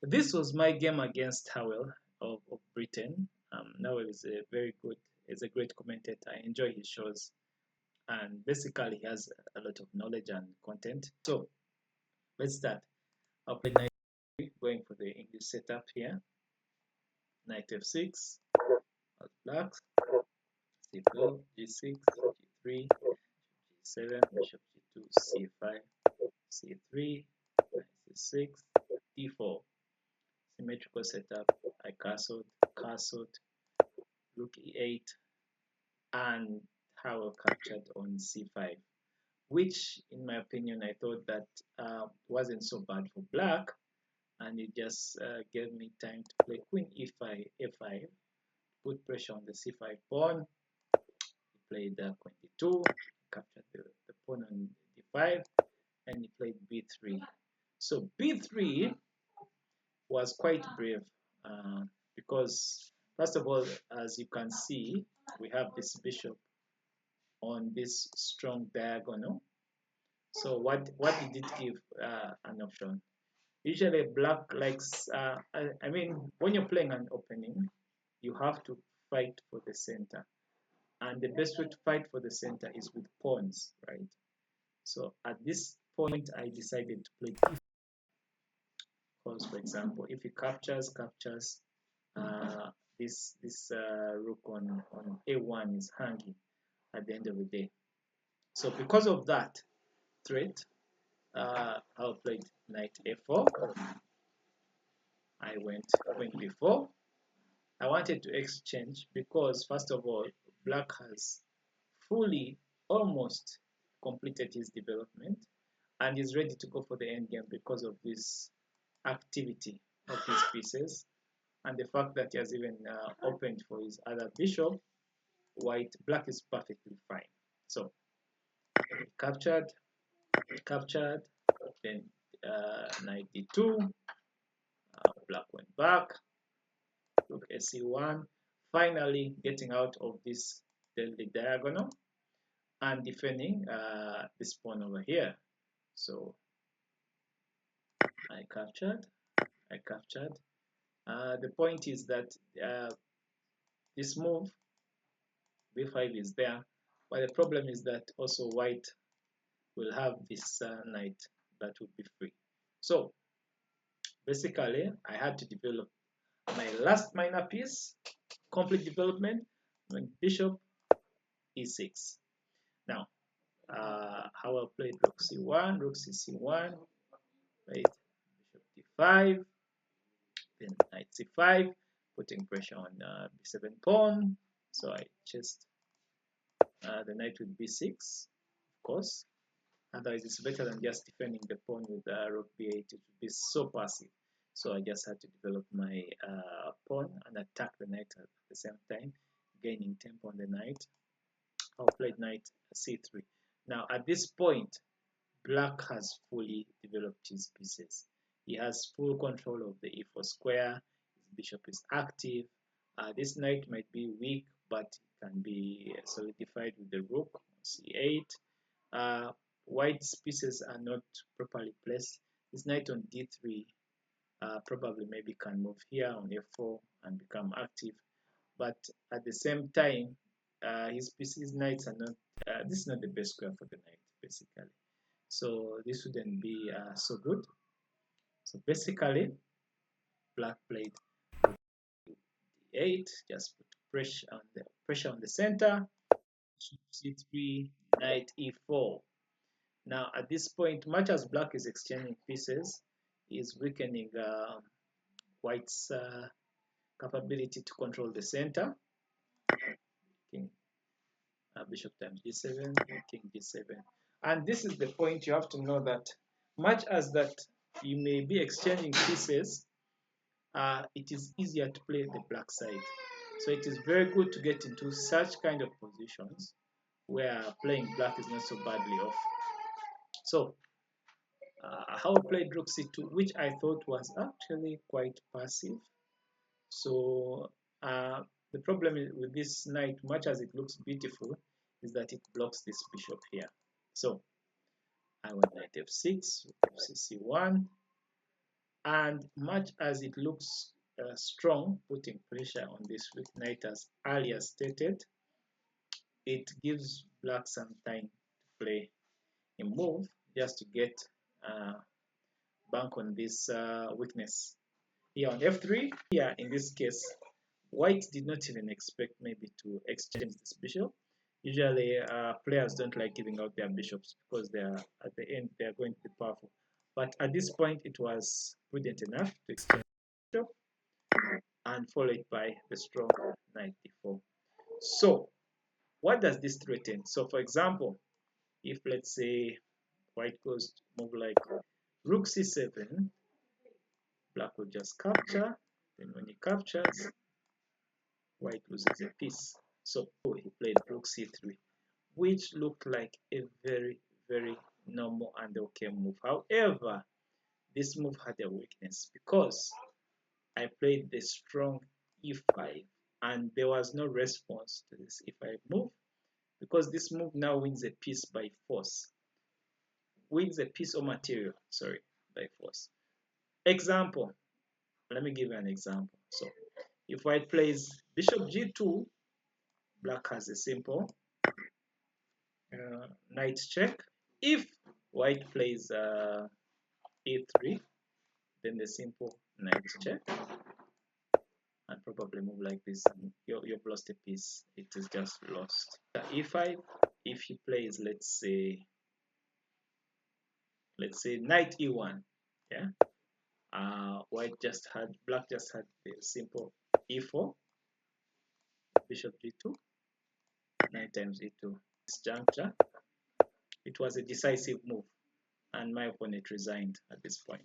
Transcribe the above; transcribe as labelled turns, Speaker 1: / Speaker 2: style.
Speaker 1: This was my game against Howell of Britain. Howell is a very good, is a great commentator. I enjoy his shows, and basically he has a lot of knowledge and content. So let's start. I'll play knight 3, going for the English setup here. Knight f6, as black, c4, g6, g3, g7, bishop g2, c5, c3, knight c6, d4. Symmetrical setup. I castled, rook e8, and Howell captured on c5, which in my opinion I thought that wasn't so bad for black, and it just gave me time to play queen e5, f5, put pressure on the c5 pawn. He played queen d2, captured the pawn on d5, and he played b3. So b3 was quite brave because, first of all, as you can see, we have this bishop on this strong diagonal. So what did it give an option? Usually black likes, I mean, when you're playing an opening, you have to fight for the center. And the best way to fight for the center is with pawns, right? So at this point, I decided to play d4. Because, for example, if he captures this rook on a1 is hanging at the end of the day. So because of that threat, I played knight a4. I went queen b4. I wanted to exchange because, first of all, black has fully almost completed his development and is ready to go for the endgame because of this activity of his pieces and the fact that he has even opened for his other bishop. Black is perfectly fine. So captured, then knight d2, black went back, rook sc1, finally getting out of this deadly diagonal and defending this pawn over here. So I captured. The point is that this move, b5 is there, but the problem is that also white will have this knight that will be free. So basically, I had to develop my last minor piece, complete development, when bishop e6. Now, Howell played rook c1, rook c1, right? Bishop d5, then knight c5, putting pressure on b7 pawn. So I chased the knight with b6, of course. Otherwise, it's better than just defending the pawn with rook b8. It would be so passive. So I just had to develop my pawn and attack the knight at the same time, gaining tempo on the knight. I'll play knight c3. Now, at this point, black has fully developed his pieces. He has full control of the e4 square. His bishop is active. This knight might be weak, but it can be solidified with the rook c8. White's pieces are not properly placed. This knight on d3 probably maybe can move here on f4 and become active. But at the same time, his knights are not, this is not the best square for the knight, basically. So this wouldn't be so good. So basically, black played d8, just put pressure on the center, c3, knight e4. Now at this point, much as black is exchanging pieces, he is weakening white's capability to control the center. King, bishop times g7, king g7. And this is the point you have to know, that much as that you may be exchanging pieces, it is easier to play the black side. So it is very good to get into such kind of positions where playing black is not so badly off. So Howell played rook c2, which I thought was actually quite passive. So the problem with this knight, much as it looks beautiful, is that it blocks this bishop here. So I went knight f6, fcc1, And much as it looks strong, putting pressure on this weak knight as earlier stated, it gives black some time to play a move just to get bank on this weakness. Here on f3, here in this case, white did not even expect maybe to exchange this bishop. Usually players don't like giving out their bishops because they are at the end they are going to be powerful. But at this point it was prudent enough to exchange the bishop and followed by the strong knight d4. So what does this threaten? So for example, if let's say white goes to move like rook c7, black will just capture. Then when he captures, white loses a piece. So he played rook c3, which looked like a very, very normal and okay move. However, this move had a weakness because I played the strong e5 and there was no response to this e5 move because this move now wins a piece by force. Wins a piece of material, sorry, by force. Example, let me give you an example. So if white plays bishop g2, black has a simple knight check. If white plays e3, then the simple knight check, and probably move like this. And you've lost a piece. It is just lost. e5. If he plays, let's say knight e1, yeah. Black just had the simple e4, bishop g2, knight times e2. This juncture, it was a decisive move, and my opponent resigned at this point.